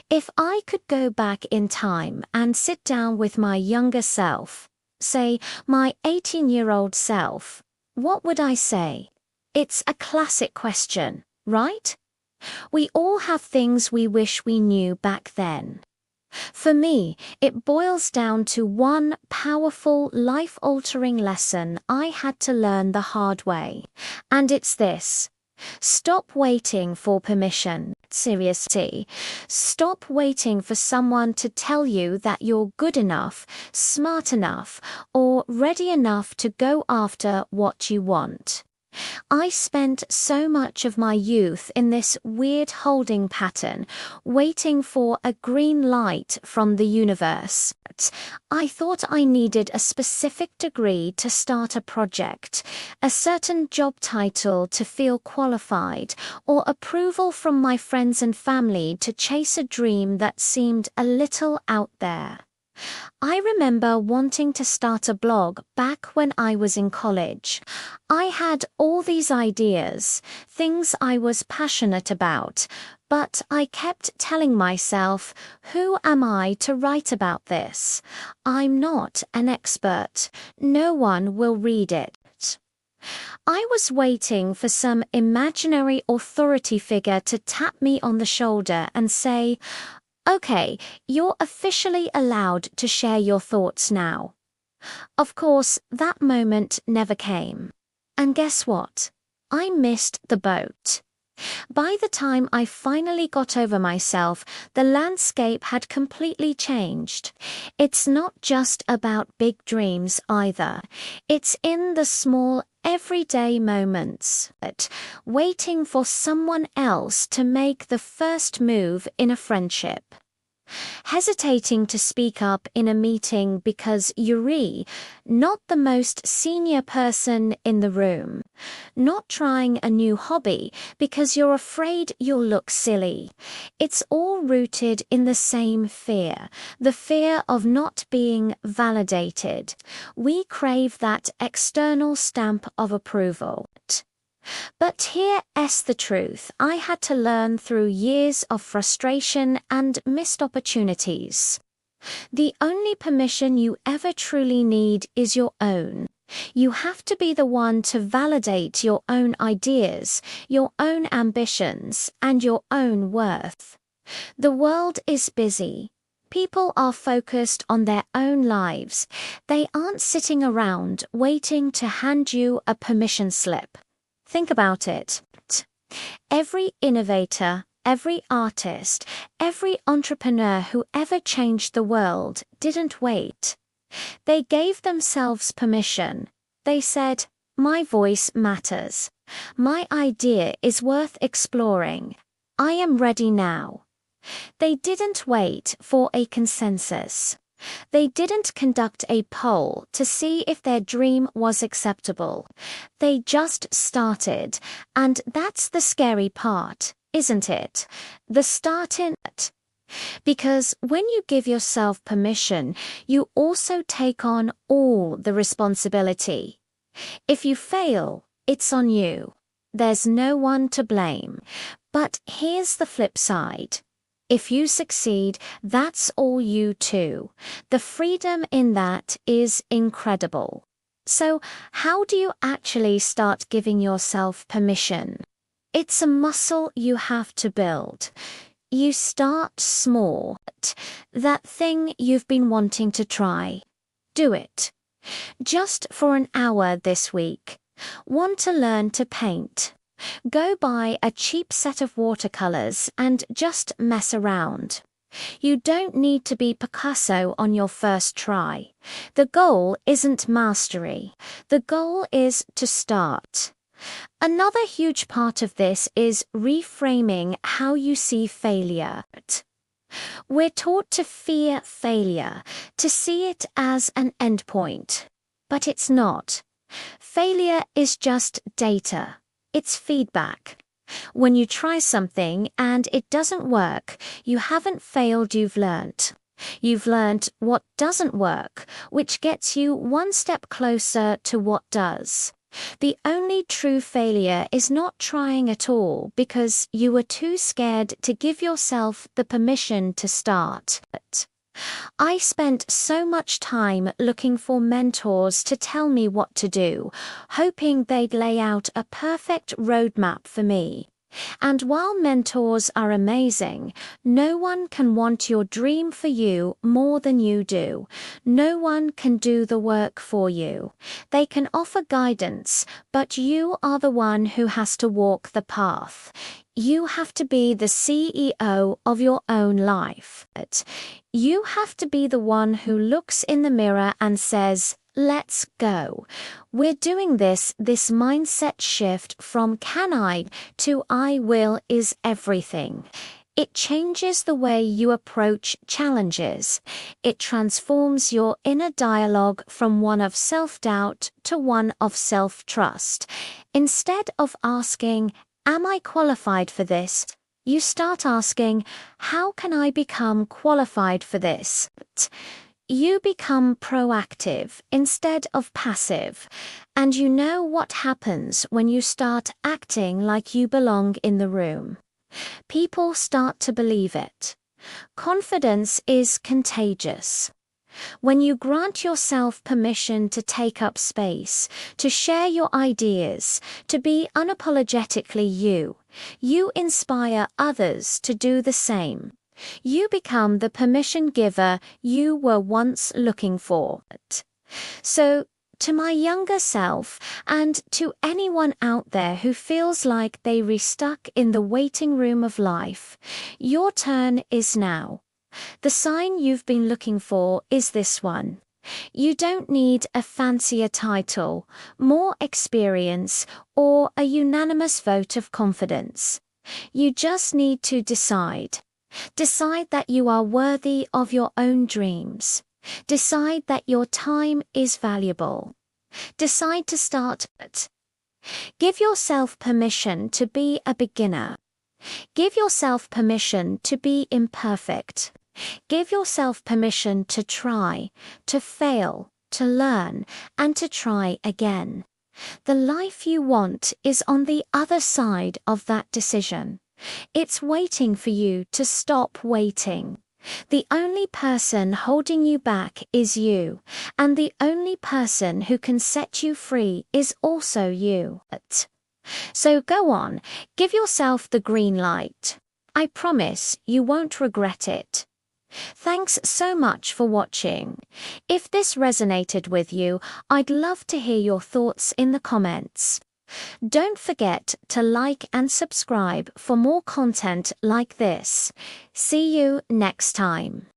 If I could go back in time and sit down with my younger self, say my 18-year-old self, what would I say? It's a classic question, right? We all have things we wish we knew back then. For me, it boils down to one powerful, life-altering lesson I had to learn the hard way. And it's this: stop waiting for permission. Seriously. Stop waiting for someone to tell you that you're good enough, smart enough, or ready enough to go after what you want. I spent so much of my youth in this weird holding pattern, waiting for a green light from the universe. I thought I needed a specific degree to start a project, a certain job title to feel qualified, or approval from my friends and family to chase a dream that seemed a little out there. I remember wanting to start a blog back when I was in college. I had all these ideas, things I was passionate about, but I kept telling myself, who am I to write about this? I'm not an expert. No one will read it. I was waiting for some imaginary authority figure to tap me on the shoulder and say, "Okay, you're officially allowed to share your thoughts now." Of course, that moment never came. And guess what? I missed the boat. By the time I finally got over myself, the landscape had completely changed. It's not just about big dreams either. It's in the small, everyday moments, waiting for someone else to make the first move in a friendship. Hesitating to speak up in a meeting because you're not the most senior person in the room. Not trying a new hobby because you're afraid you'll look silly. It's all rooted in the same fear, the fear of not being validated. We crave that external stamp of approval. But here's the truth I had to learn through years of frustration and missed opportunities. The only permission you ever truly need is your own. You have to be the one to validate your own ideas, your own ambitions, and your own worth. The world is busy. People are focused on their own lives. They aren't sitting around waiting to hand you a permission slip. Think about it. Every innovator, every artist, every entrepreneur who ever changed the world didn't wait. They gave themselves permission. They said, "My voice matters. My idea is worth exploring. I am ready now." They didn't wait for a consensus. They didn't conduct a poll to see if their dream was acceptable. They just started, and that's the scary part, isn't it? The starting it. Because when you give yourself permission, you also take on all the responsibility. If you fail, it's on you. There's no one to blame. But here's the flip side. If you succeed, that's all you too. The freedom in that is incredible. So, how do you actually start giving yourself permission? It's a muscle you have to build. You start small. That thing you've been wanting to try. Do it. Just for an hour this week. Want to learn to paint? Go buy a cheap set of watercolors and just mess around. You don't need to be Picasso on your first try. The goal isn't mastery. The goal is to start. Another huge part of this is reframing how you see failure. We're taught to fear failure, to see it as an endpoint. But it's not. Failure is just data. It's feedback. When you try something and it doesn't work, you haven't failed, you've learnt. You've learnt what doesn't work, which gets you one step closer to what does. The only true failure is not trying at all because you were too scared to give yourself the permission to start. I spent so much time looking for mentors to tell me what to do, hoping they'd lay out a perfect roadmap for me. And while mentors are amazing, no one can want your dream for you more than you do. No one can do the work for you. They can offer guidance, but you are the one who has to walk the path. You have to be the CEO of your own life. You have to be the one who looks in the mirror and says, "Let's go." We're doing this mindset shift from can I to I will is everything. It changes the way you approach challenges. It transforms your inner dialogue from one of self-doubt to one of self-trust. Instead of asking, "Am I qualified for this?" you start asking, "How can I become qualified for this?" You become proactive instead of passive, and you know what happens when you start acting like you belong in the room. People start to believe it. Confidence is contagious. When you grant yourself permission to take up space, to share your ideas, to be unapologetically you, you inspire others to do the same. You become the permission giver you were once looking for. So, to my younger self, and to anyone out there who feels like they're stuck in the waiting room of life, your turn is now. The sign you've been looking for is this one. You don't need a fancier title, more experience, or a unanimous vote of confidence. You just need to decide. Decide that you are worthy of your own dreams. Decide that your time is valuable. Decide to start. Give yourself permission to be a beginner. Give yourself permission to be imperfect. Give yourself permission to try, to fail, to learn, and to try again. The life you want is on the other side of that decision. It's waiting for you to stop waiting. The only person holding you back is you, and the only person who can set you free is also you. So go on, give yourself the green light. I promise you won't regret it. Thanks so much for watching. If this resonated with you, I'd love to hear your thoughts in the comments. Don't forget to like and subscribe for more content like this. See you next time.